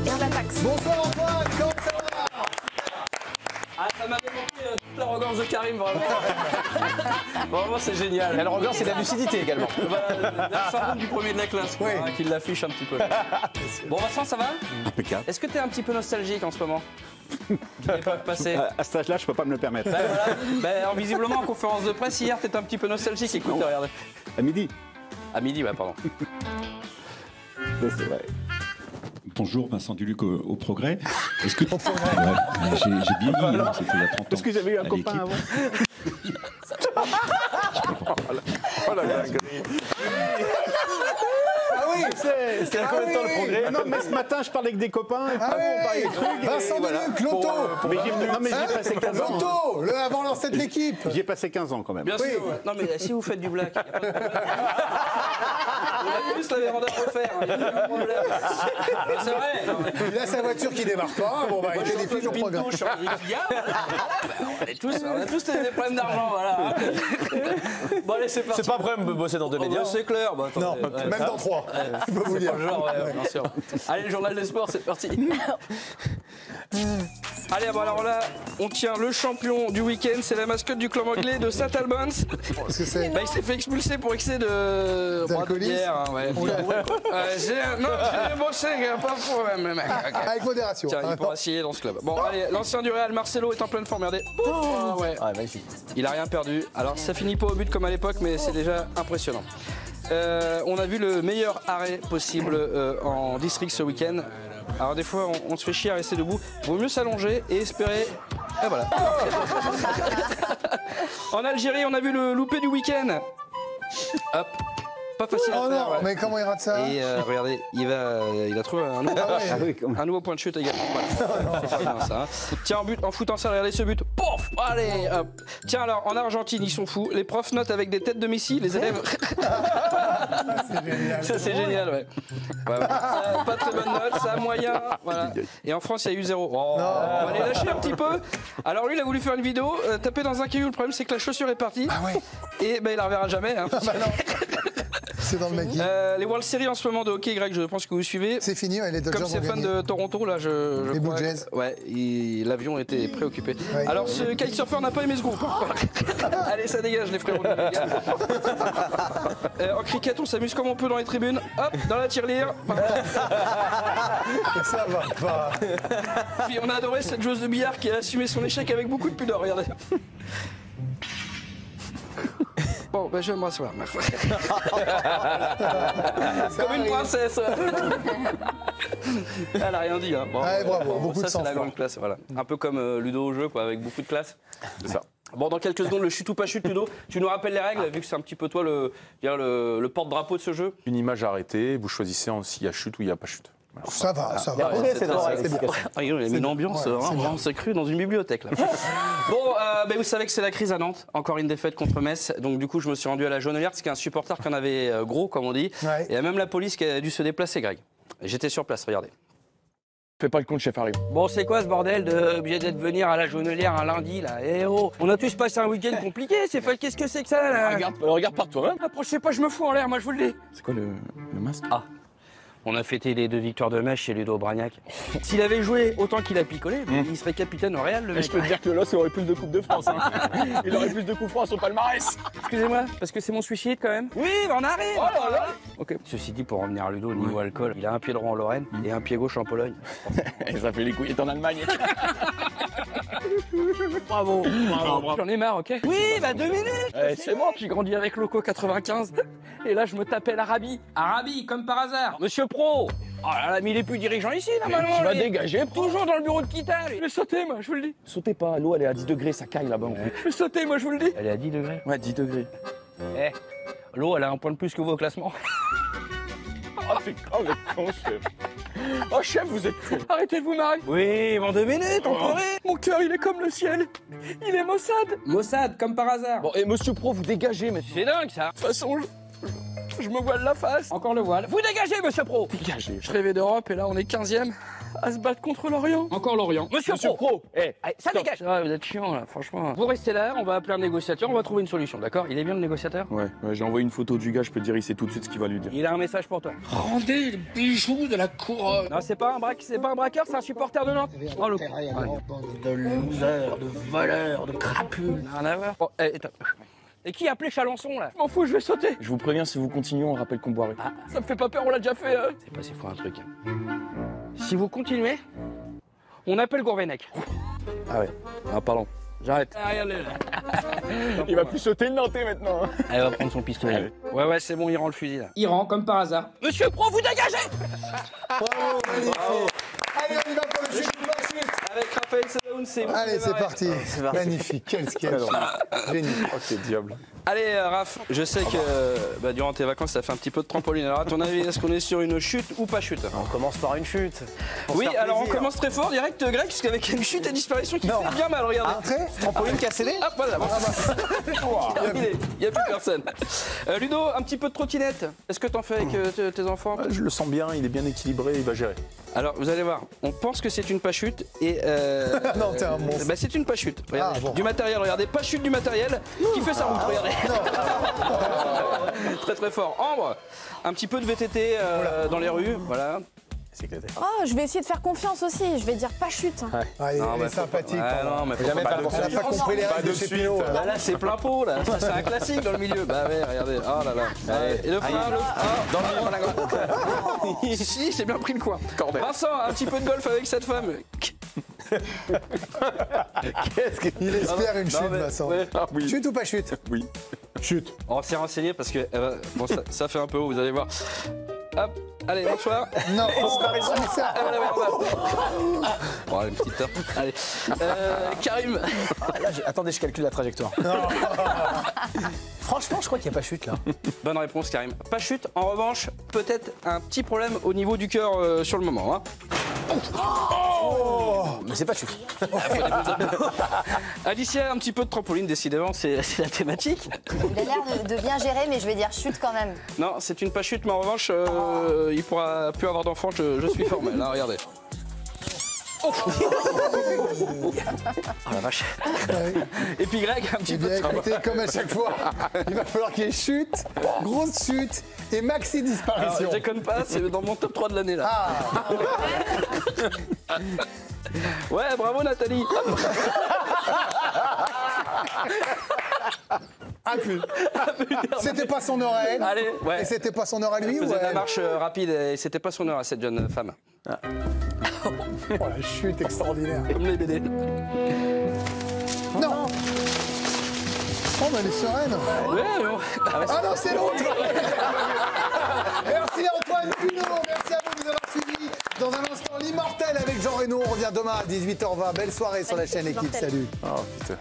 Hors la taxe. Bonsoir Antoine, comment ça va? Ah, ça m'avait manqué toute l'arrogance de Karim, vraiment. Vraiment, c'est génial. Et l'arrogance, c'est la lucidité également. Voilà, le syndrome du premier de la classe, quoi, hein, qui l'affiche un petit peu. Bon, Vincent, ça va? Impeccable. Est-ce que t'es un petit peu nostalgique en ce moment? Tu n'es pas passé. À cet âge-là, je peux pas me le permettre. Ben voilà. Ben, visiblement, en conférence de presse, hier, t'étais un petit peu nostalgique. Écoute, regarde. À midi. À midi, ouais, pardon. Ça, c'est vrai. Bonjour, Vincent Duluc au Progrès. Est-ce que... Ouais, j'ai vieilli, hein, c'était il y a 30 ans. Est-ce que j'avais eu un à copain l'équipe. avant? Oh la dinguerie. Ah oui, C'était à combien de temps le Progrès? Non, mais ce matin, je parlais avec des copains et on parlait des trucs. Vincent Duluc, Loto. Mais j'ai passé 15 ans. Loto, le avant lancer de l'équipe. J'y ai passé 15 ans quand même. Bien sûr. Ouais. Non, mais si vous faites du black, y a pas de problème. On a tous la véranda à refaire. Y a aucun problème. C'est vrai. Non, mais... Il a sa voiture qui démarre pas. Bon, bah, il fait des piges au programme. Sur les on a tous des problèmes d'argent, voilà. Bon, allez, c'est parti. C'est pas un problème de bosser dans deux médias. C'est clair. Bah, Non, attendez, même dans 3. Je peux vous dire. Genre, bien sûr. Allez, le journal des sports, c'est parti. Allez, bon, alors là, on tient le champion du week-end, c'est la mascotte du club anglais de St Albans. Qu'est-ce que c'est? Bah, il s'est fait expulser pour excès de D'alcoolisme. bière, hein, ouais. J'ai bossé, pas de problème, mec. Okay. Avec modération. Tiens, il pourra signer dans ce club. Bon, allez, l'ancien du Real, Marcelo, est en pleine forme, regardez. Ah, ouais. Ah, magnifique. Il a rien perdu. Alors, ça finit pas au but comme à l'époque, mais c'est déjà impressionnant. On a vu le meilleur arrêt possible en district ce week-end. Alors des fois on se fait chier à rester debout. Vaut mieux s'allonger et espérer. Et voilà. En Algérie, on a vu le loupé du week-end. Hop. Pas facile Oh à faire. non, Ouais. mais comment il rate ça? Et regardez, il a trouvé un nouveau point de chute également. Voilà. C'est pas bien, ça, hein. Tiens, en foot en salle, regardez ce but. Pouf, allez, hop. Tiens, alors, en Argentine, ils sont fous. Les profs notent avec des têtes de Messi, les élèves. Ça, c'est génial, ouais. Pas très bonne note, ça, moyen. Voilà. Et en France, il y a eu 0. Oh, on va les lâcher un petit peu. Alors, lui, il a voulu faire une vidéo, taper dans un caillou. Le problème, c'est que la chaussure est partie. Ah ouais. Et ben, il la reverra jamais. Hein. Bah non. C'est dans le maquis. Les World Series en ce moment de hockey, Greg, je pense que vous suivez. C'est fini, ouais, les Dodgers Comme c'est ont fan gagné. de Toronto, là, je Les crois Blue Jays. Ouais, l'avion était préoccupé. Ouais. Alors, ce kitesurfer n'a pas aimé ce groupe. Allez, ça dégage, les frérots. En cricket, on s'amuse comme on peut dans les tribunes. Hop, dans la tirelire. Ça va pas. Puis on a adoré cette joueuse de billard qui a assumé son échec avec beaucoup de pudeur, regardez. Bon, ben je vais m'asseoir. Comme une princesse. Elle a rien dit. Hein. Bon, Ouais, bravo, beaucoup de ça, c'est la sang-froid. grande classe. Voilà. Un peu comme Ludo au jeu, quoi, avec beaucoup de classe. C'est ça. Bon, dans quelques secondes, le chute ou pas chute, Ludo. Tu nous rappelles les règles, vu que c'est un petit peu toi le porte-drapeau de ce jeu. Une image arrêtée, vous choisissez s'il y a chute ou il n'y a pas chute. Voilà. Ça va, ça va. Ouais, c'est drôle, c'est bien. Ah, il a mis une ambiance, on s'est cru dans une bibliothèque là. Bon, ben, vous savez que c'est la crise à Nantes, encore une défaite contre Metz, donc du coup je me suis rendu à la Jaunelière, parce qu'il y a un supporter qui en avait gros, comme on dit, Ouais. et il y a même la police qui a dû se déplacer, Greg. J'étais sur place, regardez. Fais pas le con de chef Harry. Bon, c'est quoi ce bordel de obligé d'être venir à la Jaunelière un lundi là? Eh oh, on a tous passé un week-end compliqué, c'est pas qu'est-ce que c'est que ça là? Regarde par toi-même. Approchez pas, je me fous en l'air, moi je vous le dis. C'est quoi le masque? Ah, on a fêté les 2 victoires de Metz chez Ludo Bragnac. S'il avait joué autant qu'il a picolé, il serait capitaine au Real le mec. Je peux te dire que le LOS aurait plus de Coupe de France. Hein. Il aurait plus de coups francs à son palmarès. Excusez-moi, parce que c'est mon suicide quand même. Oui, on arrive. Oh là là. Ok. Ceci dit, pour revenir à Ludo, au niveau alcool, il a un pied droit en Lorraine et un pied gauche en Pologne. Et ça fait les couillettes en Allemagne. Bravo. J'en ai marre, ok? Oui, bah 2 minutes. C'est bon. J'ai grandi avec Loco 95 et là je me tapais l'Arabie. Arabie, comme par hasard. Monsieur Pro. Oh là là, mais il est plus dirigeant ici normalement. Tu vas lui. dégager. Toujours dans le bureau de Kita. lui. Je vais sauter, moi, je vous le dis. Sautez pas, l'eau elle est à 10 degrés, ça caille là-bas. Je vais sauter, moi, je vous le dis. Elle est à 10 degrés. Ouais, 10 degrés. Eh, l'eau, elle a un point de plus que vous au classement. Oh, c'est quand le con, chef. Oh, chef, vous êtes fou. Arrêtez de vous marrer. Oui, en 2 minutes, on pourrait. Mon cœur, il est comme le ciel. Il est Mossad. Mossad, comme par hasard. Bon, et monsieur Pro, vous dégagez, mais de C'est dingue, ça. toute façon, Je me voile la face. Encore le voile. Vous dégagez, monsieur Pro. Dégagez. Je rêvais d'Europe et là on est 15e à se battre contre l'Orient. Encore l'Orient. Monsieur Pro. Eh, Allez, ça dégage. Ah, vous êtes chiant là, franchement. Vous restez là, on va appeler un négociateur, on va trouver une solution, d'accord? Il est bien le négociateur? ouais, j'ai envoyé une photo du gars, je peux te dire, il sait tout de suite ce qu'il va lui dire. Il a un message pour toi. Rendez le bijou de la couronne. Non, c'est pas un braqueur, c'est un supporter de Nantes. Oh le De losers, de voleurs, de crapules. Rien à voir. Oh, et qui a appelé Chalençon là? Je m'en fous, je vais sauter. Je vous préviens, si vous continuez, on rappelle qu'on boirait. Ah, ça me fait pas peur, on l'a déjà fait. C'est passé faut un truc. Si vous continuez, on appelle Gourvenec. Ah ouais. Ah, pardon. J'arrête. Regardez là. Il va plus sauter le Nantais maintenant. Elle va prendre son pistolet. Ouais, c'est bon, il rend le fusil là. Il rend comme par hasard. Monsieur Pro, vous dégagez. Bravo, magnifique. Allez, on y va pour le chute ou pas chute. Avec Raphaël Sebaoun, c'est bon. Allez, c'est parti. Magnifique, quel sketch. Génial. Oh, quel diable. Allez, Raph, je sais que durant tes vacances, ça fait un petit peu de trampoline. Alors, à ton avis, est-ce qu'on est sur une chute ou pas chute? On commence par une chute. Oui, alors on commence très fort, direct, Greg, parce qu'avec une chute et disparition qui fait bien mal, regardez. Entrée. Trampoline cassée. Hop, voilà. Il n'y a plus personne. Ludo, un petit peu de trottinette. Est-ce que t'en fais avec tes enfants? Je le sens bien, il est bien équilibré, il va gérer. Alors, vous allez voir, on pense que c'est une pas chute et. Non, t'es un monstre. Bah, c'est une pas chute. Regardez. Ah, bon. Du matériel, regardez, pas chute du matériel qui fait sa route, regardez. Très très fort. Ambre, un petit peu de VTT dans les rues, voilà. C'est éclaté. Oh, je vais essayer de faire confiance aussi. Je vais dire pas chute. Ah, il Non, est bah, sympathique. Ah, non, mais faut jamais pas faire de- attention. Elle a pas compris les règles de chez Pinot. Bah là c'est plein pot là, ça c'est un classique dans le milieu. Bah ouais, regardez, oh là là. Et le frein, dans le milieu, voilà. Si, j'ai bien pris le coin. Vincent, un petit peu de golf avec cette femme. Il espère une chute, mais- Vincent. ouais. Ah oui. Chute ou pas chute? Oui. Chute. On s'est renseigné parce que bon, ça fait un peu haut, vous allez voir. Hop, allez, bonsoir. Non, c'est ça. Ah, voilà, voilà. Bon, allez, une petite heure. Allez. Karim. Attendez, je calcule la trajectoire. Franchement, je crois qu'il n'y a pas chute là. Bonne réponse, Karim. Pas chute. En revanche, peut-être un petit problème au niveau du cœur sur le moment. Hein. Mais c'est pas chute. Alicia, un petit peu de trampoline, décidément, c'est la thématique. Il a l'air de bien gérer, mais je vais dire chute quand même. Non, c'est une pas chute, mais en revanche, il pourra plus avoir d'enfants, je suis formel. Hein, regardez. Oh la vache. Et puis Greg, un petit Eh peu bien, de écoutez, comme à chaque fois, il va falloir qu'il y ait chute, grosse chute et maxi Alors, disparition. je déconne pas, c'est dans mon top 3 de l'année là. Ouais, bravo Nathalie. Un peu. C'était pas son heure à elle. Allez, ouais. Et c'était pas son heure à lui Elle ou faisait de la elle marche rapide et c'était pas son heure à cette jeune femme. Oh, la chute extraordinaire. Comme les BD. Non. Oh, mais elle est sereine. Ouais, bon. Ah non, c'est l'autre. Merci Antoine Pinault, merci à vous de nous avoir suivis. Dans un instant, l'immortel avec Jean Reno. On revient demain à 18h20. Belle soirée sur la chaîne Équipe. Salut. Oh putain.